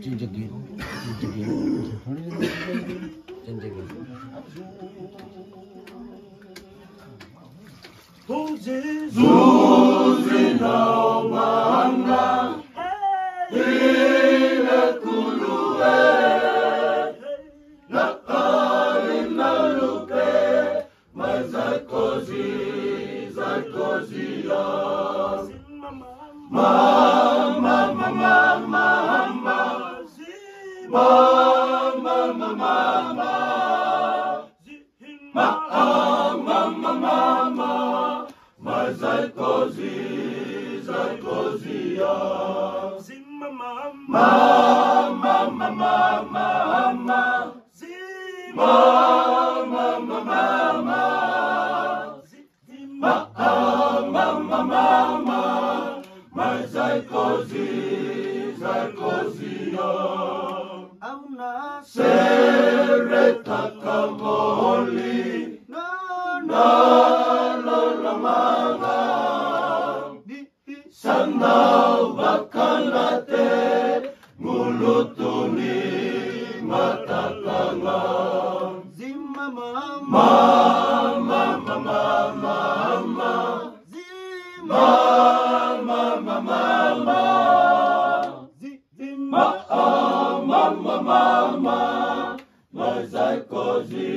진짜길. Zuzi naomanga ile kulue na kari na lupe mazakozi ya mama Zakozia Zima mama Zima Zakozia Auna Sereta Kamoli Na manga Sana bakanate mulutuni matakanga Zima mama Zima mama Zakozia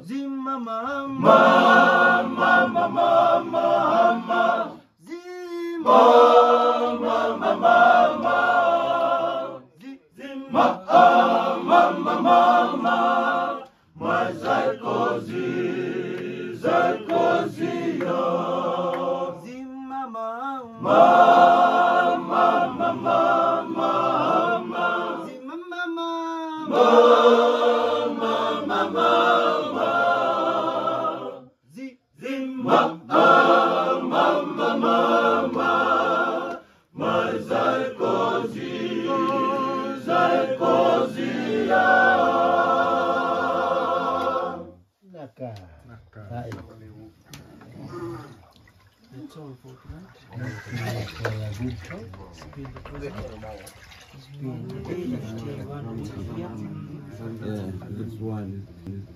Zima mama Zima Zakozia Zima mama That's all for tonight. Yeah, it's one.